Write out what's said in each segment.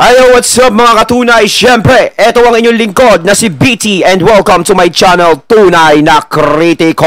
Ayo, what's up mga katunay? Siyempre, eto ang inyong lingkod na si BT and welcome to my channel, Tunay na Kritiko!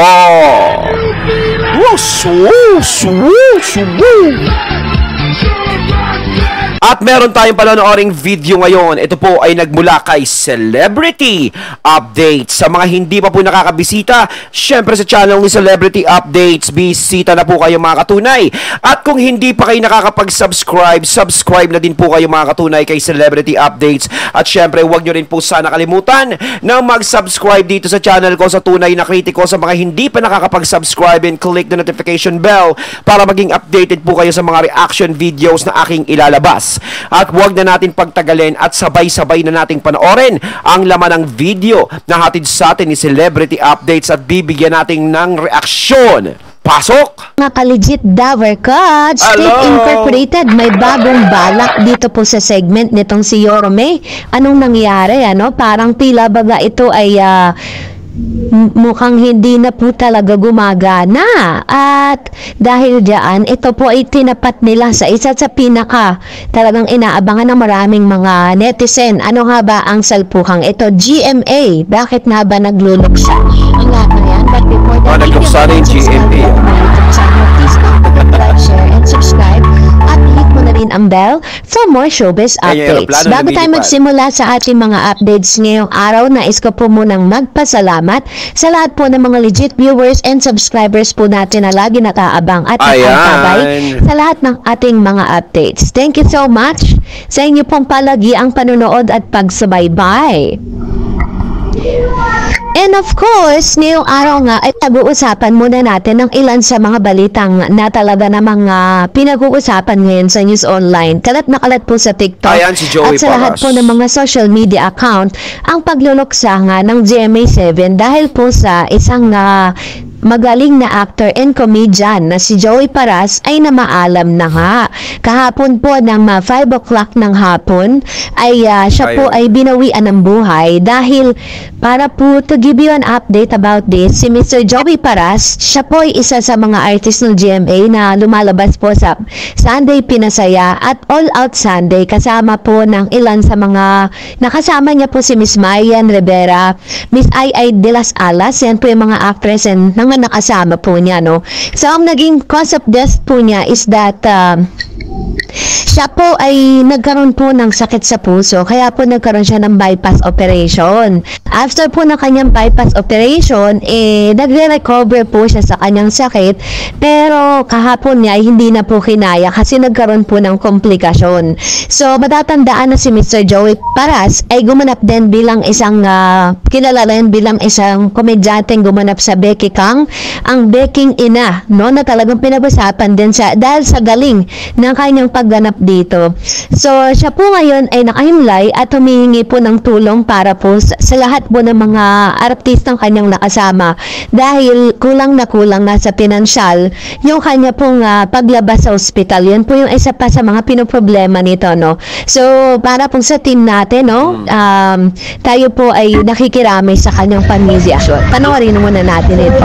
At meron tayong panonooring video ngayon. Ito po ay nagmula kay Celebrity Updates. Sa mga hindi pa po nakakabisita, syempre sa channel ni Celebrity Updates, bisita na po kayo mga katunay. At kung hindi pa kayo nakakapag-subscribe, subscribe na din po kayo mga katunay kay Celebrity Updates. At syempre, huwag nyo rin po sana kalimutan na mag-subscribe dito sa channel ko sa Tunay na Kritiko. Sa mga hindi pa nakakapag-subscribe, and click the notification bell para maging updated po kayo sa mga reaction videos na aking ilalabas. At huwag na natin pagtagalin at sabay-sabay na nating panoorin ang laman ng video na hatid sa atin ni Celebrity Updates at bibigyan natin ng reaksyon. Pasok! Mga ka-legit Dower Cuts, State Incorporated, may bagong balak dito po sa segment nitong si Yorme. Anong nangyari? Parang tila baga ito ay mukhang hindi na po talaga gumagana. At dahil diyan, ito po ay tinapat nila sa isa sa pinaka talagang inaabangan ng maraming mga netizen. Ano nga ba ang salpuhang ito? GMA. Bakit nga ba nagluluksa? Ang lahat na yan. But before that, nagluksa rin GMA. Please don't like, share, and subscribe. At hit mo na rin ang bell for more showbiz updates. Bago tayo magsimula sa ating mga updates ngayong araw, nais ko po munang magpasalamat sa lahat po ng mga legit viewers and subscribers po natin na lagi nakaabang at nakatabay sa lahat ng ating mga updates. Thank you so much sa inyo pong palagi ang panonood at pagsubaybay. And of course, ngayong araw nga ay pag-uusapan muna natin ng ilan sa mga balitang na talaga na mga pinag-uusapan ngayon sa News Online. Kalat na kalat po sa TikTok at sa lahat po ng mga social media account ang pagluluksa nga ng GMA7 dahil po sa isang magaling na actor and comedian na si Joey Paras ay namaalam na nga. Kahapon po ng 5 o'clock ng hapon ay siya po ay binawian ng buhay dahil para po to give you an update about this, si Mr. Joey Paras, siya po ay isa sa mga artist ng GMA na lumalabas po sa Sunday Pinasaya at All Out Sunday kasama po ng ilan sa mga nakasama niya po si Miss Marian Rivera, Miss Ai de las Alas, yan po yung mga actress and nakasama po niya, no? So, ang naging cause of death po niya is that siya po ay nagkaroon po ng sakit sa puso, kaya po nagkaroon siya ng bypass operation. After po ng kanyang bypass operation, nagre-recover po siya sa kanyang sakit, pero kahapon niya ay hindi na po kinaya kasi nagkaroon po ng komplikasyon. So, matatandaan na si Mr. Joey Paras ay gumanap din bilang isang, kilala rin bilang isang komedyanteng gumanap sa Becky Kang, ang Beking Ina, no, na talagang pinabasapan din siya dahil sa galing ng kanyang pagganap dito. So, siya po ngayon ay nakahimlay at humihingi po ng tulong para po sa lahat po ng mga artistang kanyang nakasama dahil kulang na sa pinansyal yung kanya pong paglabas sa ospital. Yan po yung isa pa sa mga pinoproblema nito, no. So, para po sa team natin, no, tayo po ay nakikiramay sa kanyang pamilya. Panoorin muna natin ito.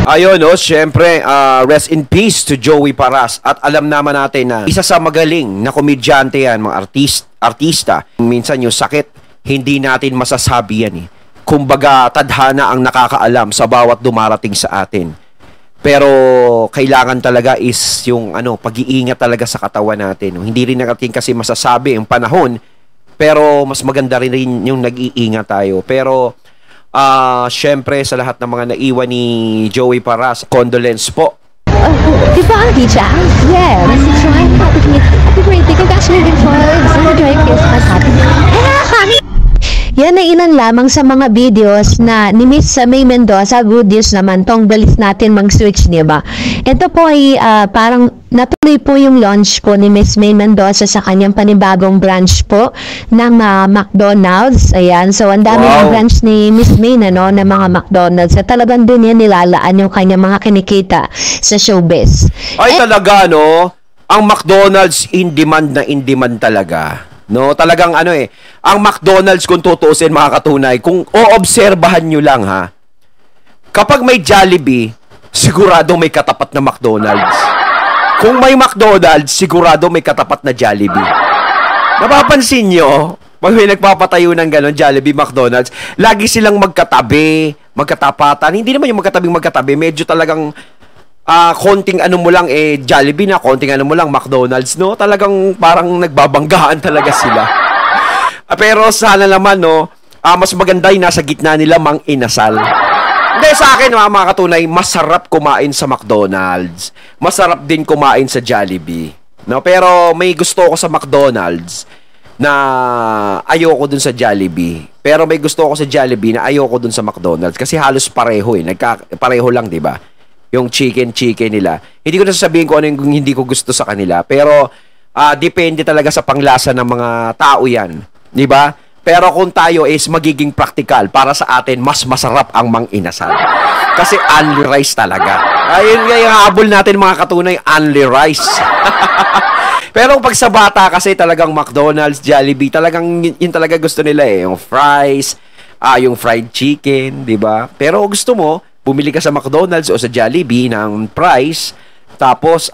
Ayun, no, syempre, rest in peace to Joey Paras. At alam naman natin na isa sa magaling na komedyante yan, mga artista. Minsan yung sakit, hindi natin masasabi yan eh. Kumbaga, tadhana ang nakakaalam sa bawat dumarating sa atin. Pero kailangan talaga is yung pag-iingat talaga sa katawan natin. Hindi rin natin kasi masasabi ang panahon, pero mas maganda rin yung nag-iingat tayo. Pero syempre sa lahat ng mga naiwan ni Joey Paras, condolence po. Di ba ang DJ? Yeah, Mr. Troy, happy birthday, congratulations for Mr. Troy Christmas, happy birthday. Yan ay ilan lamang sa mga videos na ni Miss May Mendoza. Good news naman tong balis natin mag-switch, diba? Ito po ay parang natuloy po yung launch po ni Miss May Mendoza sa kanyang panibagong branch po ng McDonald's. Ayan, so ang dami ng branch ni Miss May na mga McDonald's at talagang din yan nilalaan yung kanyang mga kinikita sa showbiz. Ay talaga, no? Ang McDonald's in demand talaga. No, talagang ang McDonald's kung tutuusin mga katunay, kung oobserbahan nyo lang kapag may Jollibee, sigurado may katapat na McDonald's. Kung may McDonald's, sigurado may katapat na Jollibee. Napapansin nyo, pag may nagpapatayo ng gano'n, Jollibee, McDonald's, lagi silang magkatabi, magkatapatan. Hindi naman yung magkatabi, medyo talagang konting ano mo lang, Jollibee na, konting ano mo lang, McDonald's, no? Talagang parang nagbabanggaan talaga sila. Pero sana naman, no, mas maganda yung nasa gitna nila, mang inasal. Hindi, sa akin, mga katunay, masarap kumain sa McDonald's. Masarap din kumain sa Jollibee. No, pero may gusto ko sa McDonald's na ayoko dun sa Jollibee. Pero may gusto ko sa Jollibee na ayoko dun sa McDonald's kasi halos pareho pareho lang, 'di ba? Yung chicken nila. Hindi ko na sasabihin kung ano yung hindi ko gusto sa kanila, pero depende talaga sa panglasa ng mga tao 'yan, 'di ba? Pero kung tayo is magiging practical, para sa atin mas masarap ang mang inasal. Kasi only rice talaga. Ayun nga yung habol natin mga katunay, only rice. Pero pag sa bata kasi talagang McDonald's, Jollibee, talagang yun talaga gusto nila yung fries, yung fried chicken, 'di ba? Pero gusto mo, bumili ka sa McDonald's o sa Jollibee ng fries, tapos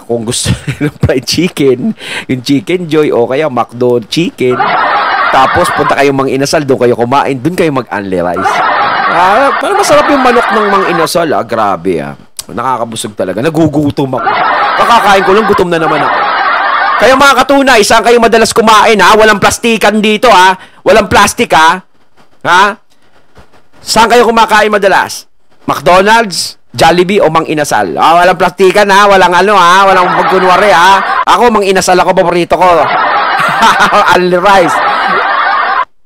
kung gusto ng fried chicken, yung Chicken Joy o kaya McDo chicken, tapos punta kayong Mang Inasal, doon kayo kumain, doon kayo mag-only rice. Parang masarap yung manok ng Mang Inasal, grabe nakakabusog talaga, nagugutom ako. Kakakain ko lang, gutom na naman ako. Kaya mga katunay, saan kayo madalas kumain Walang plastikan dito walang plastic Saan kayo kumakain madalas? McDonald's, Jollibee o Mang Inasal? Walang plastikan walang walang pagkunwari Ako Mang Inasal ako, paborito ko. Only rice.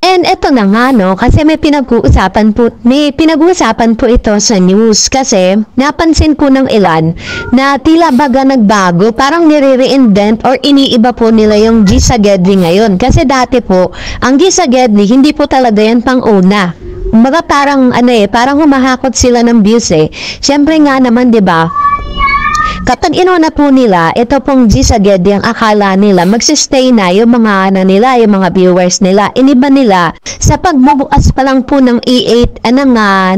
And eto na nga kasi may pinag-uusapan po ito sa news kasi napansin po ng ilan na tila baga nagbago, parang nire-reinvent or iniiba po nila yung Gisagedli ngayon. Kasi dati po, ang Gisagedli hindi po talaga yan pang-una. Mga parang parang humahakot sila ng views Siyempre nga naman, 'di ba? Kapag inuna po nila, ito pong Gisagedli, ang akala nila, magsistay na yung mga yung mga viewers nila. Iniba nila sa pagbubukas pa lang po ng E8,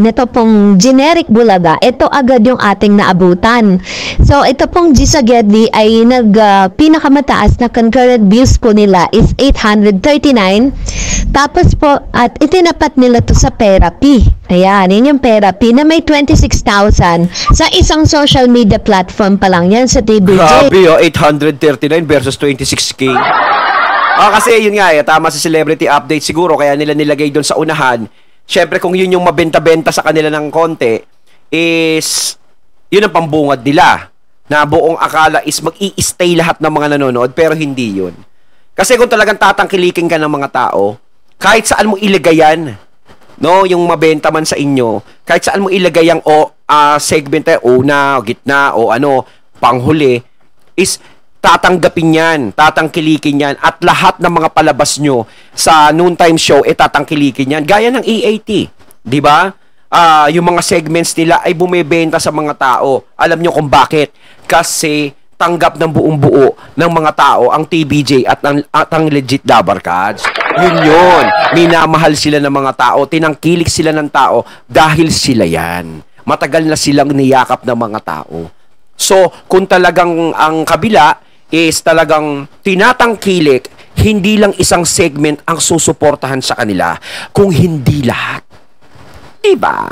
nito pong generic Bulaga, ito agad yung ating naabutan. So, ito pong Gisagedli ay pinakamataas na concurrent views po nila is 839. Tapos po, at itinapat nila to sa Therapy. Ayan, yun yung Therapy na may 26,000 sa isang social media platform pa lang yan sa TVJ. Grabe 839 versus 26K. Kasi yun nga tama sa celebrity update siguro, kaya nila nilagay doon sa unahan. Syempre kung yun yung mabenta-benta sa kanila ng konti, is yun ang pambungad nila. Na buong akala is mag-i-stay lahat ng mga nanonood, pero hindi yun. Kasi kung talagang tatangkilikin ka ng mga tao, kahit saan mo ilagay yan, yung mabenta man sa inyo, kahit saan mo ilagay ang segment una, gitna, o panghuli, is tatanggapin yan, tatangkilikin yan, at lahat ng mga palabas nyo sa noontime show, tatangkilikin yan. Gaya ng EAT, di ba? Yung mga segments nila ay bumibenta sa mga tao. Alam nyo kung bakit? Kasi tanggap ng buong buo ng mga tao ang TVJ at ang legit Dabarkads. Yun. Minamahal sila ng mga tao, tinangkilik sila ng tao dahil sila yan. Matagal na silang niyakap ng mga tao. So, kung talagang ang kabila is talagang tinatangkilik, hindi lang isang segment ang susuportahan sa kanila, kung hindi lahat. Diba?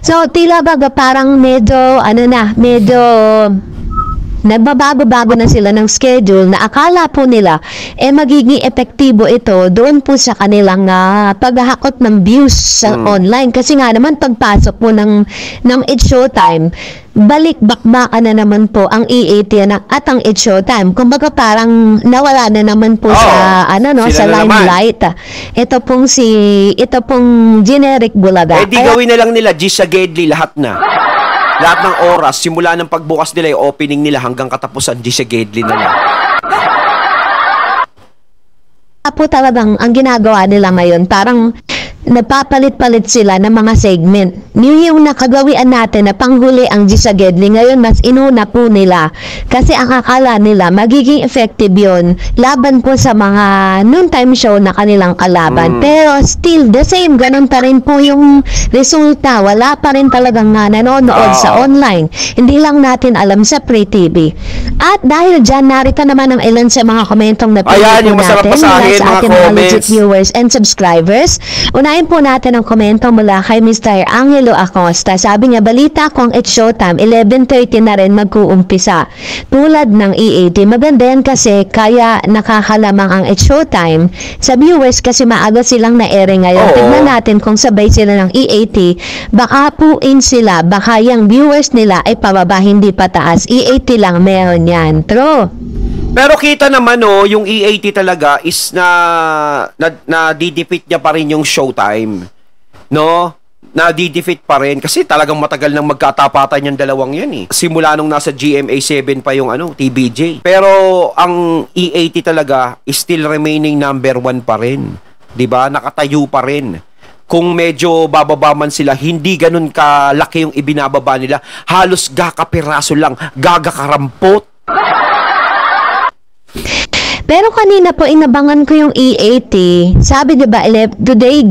So, tila baga parang medyo nagbabago-bago na sila ng schedule na akala po nila magiging epektibo ito doon po sa kanilang paghahakot ng views sa online. Kasi nga naman pagpasok po ng It's Showtime, bakbakan na naman po ang EAT at ang It's Showtime. Kumbaga parang nawala na naman po sa sa limelight. Ito pong generic Bulaga. Di gawin na lang nila Gisagedli lahat na. Lahat ng oras, simula ng pagbukas nila, yung opening nila hanggang katapusan, Gisagedli na lang. Po talagang ang ginagawa nila ngayon, parang nagpapalit-palit sila ng mga segment. Yung nakagawian natin na panghuli ang Gisagedli, ngayon mas inuna po nila. Kasi ang akala nila, magiging effective yun laban po sa mga noontime show na kanilang kalaban. Pero still, the same, ganun pa rin po yung resulta. Wala pa rin talagang nanonood sa online. Hindi lang natin alam sa Free TV. At dahil dyan, narito naman ang ilan sa mga komentong na ayan, yung masarap basahin, mga comments. Legit viewers and subscribers. Unahin po natin ang komento mula kay Mr. Angelo Acosta. Sabi niya, balita kong it's showtime, 11:30 na rin mag-uumpisa. Tulad ng EAT, maganda yan kasi kaya nakakalamang ang it's showtime. Sa viewers kasi maaga silang na-ere ngayon. Tignan natin kung sabay sila ng EAT. Baka puin sila, baka yung viewers nila ay pababa, hindi pataas. EAT lang meron yan. True. Pero kita naman yung EAT talaga is na didefeat niya pa rin yung showtime. No? Na-defeat pa rin kasi talagang matagal nang magkatapatan yung dalawang yan simula nung nasa GMA 7 pa yung TVJ. Pero ang EAT talaga is still remaining number 1 pa rin. 'Di ba? Nakatayo pa rin. Kung medyo bababa man sila, hindi ganun kalaki yung ibinababa nila. Halos gakapiraso lang, gagakarampot. Pero kanina po inabangan ko yung EAT. Sabi 'di ba today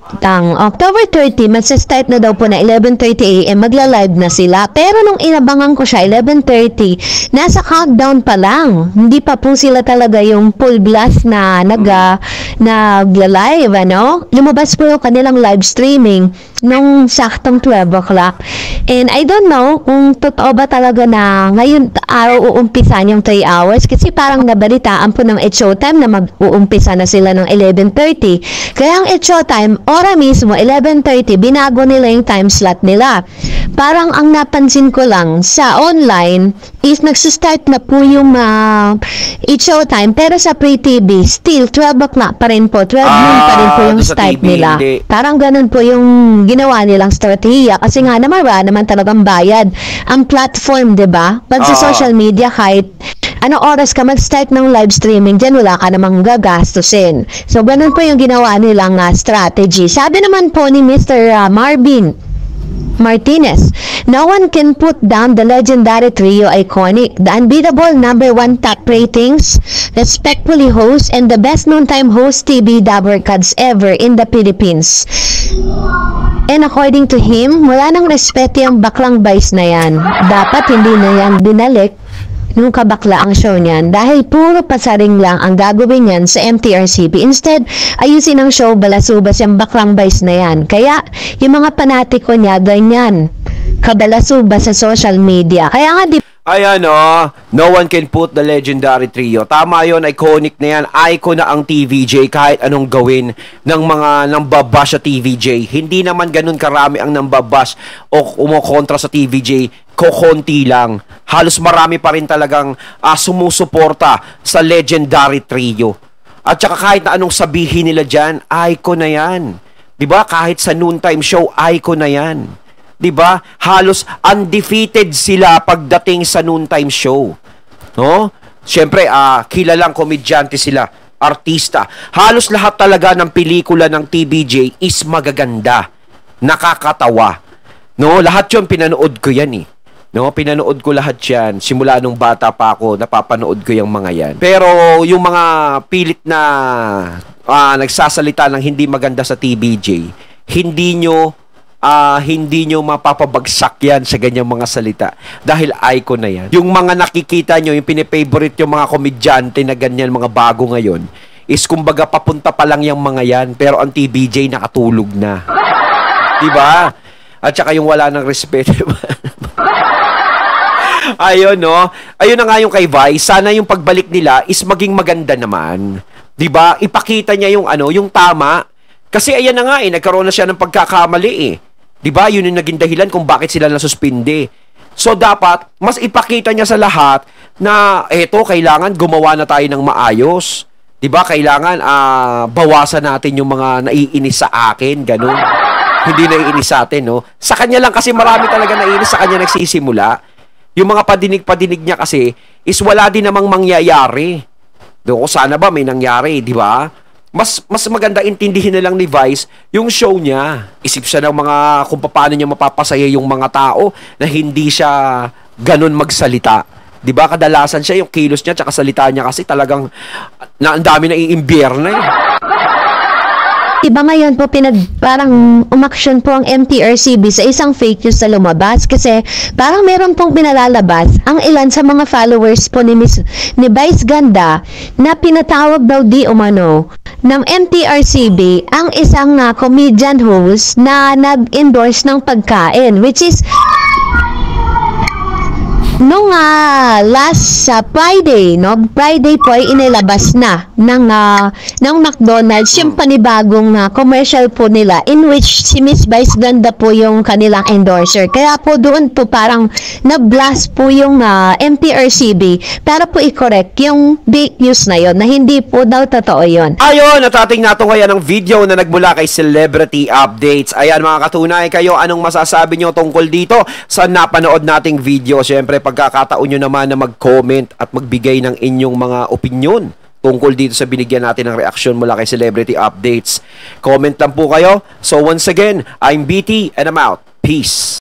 October 30, magsa-start na daw po na 11:30 AM, magla-live na sila. Pero nung inabangan ko siya, 11:30, nasa countdown pa lang. Hindi pa po sila talaga yung full blast na nagla-live, Lumabas po yung kanilang live streaming nung saktong 12 o'clock. And I don't know kung totoo ba talaga na ngayon araw uumpisan yung 3 hours kasi parang nabalitaan po ng It's Showtime na mag-uumpisa na sila ng 11:30. Kaya ang It's Showtime, ora mismo, 11:30, binago nila yung time slot nila. Parang ang napansin ko lang sa online is nagsistart na po yung It's Showtime pero sa Free TV, still 12 o'clock pa rin po, 12 noon pa rin po yung start TV, nila. hindi. Parang ganun po yung ginawa nilang strategiya kasi nga naman talagang bayad ang platform, 'di ba? Pag sa social media, kahit ano oras ka mag-start ng live streaming, dyan wala ka namang gagastusin. So, ganun po yung ginawa nilang strategy. Sabi naman po ni Mr. Marvin Martinez, no one can put down the legendary trio iconic, the unbeatable #1 top ratings, respectfully host, and the best noontime host TV dabarkads ever in the Philippines. And according to him, wala nang respeto yung baklang vice na yan. Dapat hindi na yan binalik nung kabakla ang show niyan dahil puro pasaring lang ang gagawin niyan sa MTRCB. Instead, ayusin ang show, balasubas yung baklang vice na yan. Kaya, yung mga panatiko niya, ganyan, kabalasubas sa social media. Kaya nga, Ayan no one can put the legendary trio. Tama yon, iconic na yan. Icon na ang TVJ kahit anong gawin ng mga nambabash sa TVJ. Hindi naman ganun karami ang nambabash o umukontra sa TVJ. Kokonti lang. Halos marami pa rin talagang sumusuporta sa legendary trio. At saka kahit na anong sabihin nila dyan, icon na yan. Diba? Kahit sa noontime show, icon na yan. 'Di ba? Halos undefeated sila pagdating sa noontime show. No? Siyempre, kilalang komedyante sila, artista. Halos lahat talaga ng pelikula ng TVJ is magaganda, nakakatawa. No, lahat 'yon pinanood ko 'yan . No, pinanood ko lahat 'yan. Simula nung bata pa ako, napapanood ko 'yang mga 'yan. Pero yung mga pilit na nagsasalita ng hindi maganda sa TVJ, hindi nyo mapapabagsak yan sa ganyang mga salita. Dahil icon na yan. Yung mga nakikita nyo, yung pinifavorite yung mga komedyante na ganyan, mga bago ngayon, is kumbaga papunta pa lang yung mga yan, pero ang TVJ nakatulog na. Diba? At saka yung wala ng respeto. Ayun, ayun na nga yung kay Vice. Sana yung pagbalik nila is maging maganda naman. Diba? Ipakita niya yung yung tama. Kasi ayan na nga nagkaroon na siya ng pagkakamali . Diba? Yun yung naging dahilan kung bakit sila nasuspinde. So, dapat, mas ipakita niya sa lahat na, kailangan gumawa na tayo ng maayos. Diba? Kailangan, bawasan natin yung mga naiinis sa akin, ganun. Hindi naiinis sa atin, no? Sa kanya lang kasi marami talaga naiinis, sa kanya nagsisimula. Yung mga padinig-padinig niya kasi, is wala din namang mangyayari. Doon, sana ba may nangyari, diba? mas maganda intindihin na lang ni Vice yung show niya. Isip siya ng mga kung paano niya mapapasaya yung mga tao na hindi siya ganun magsalita. 'Di ba? Kadalasan siya yung kilos niya tsaka salita niya kasi talagang ang dami na iimbierna eh. Iba ngayon po parang umaksyon po ang MTRCB sa isang fake news na lumabas kasi parang meron pong pinalalabas ang ilan sa mga followers po ni Vice Ganda na pinatawag daw di umano ng MTRCB ang isang comedian host na nag-endorse ng pagkain, which is nung last Friday, no? Friday po ay inilabas na ng McDonald's yung panibagong commercial po nila in which si Miss Vice Ganda po yung kanilang endorser. Kaya po doon po parang na-blast po yung MTRCB para po i-correct yung fake news na yon na hindi po daw totoo yon. Ayun, natating nato ngayon ang video na nagmula kay Celebrity Updates. Ayan mga katunay, kayo anong masasabi nyo tungkol dito sa napanood nating video? Siyempre, pagkakataon nyo naman na mag-comment at magbigay ng inyong mga opinion tungkol dito sa binigyan natin ng reaksyon mula kay Celebrity Updates. Comment lang po kayo. So once again, I'm BT and I'm out. Peace.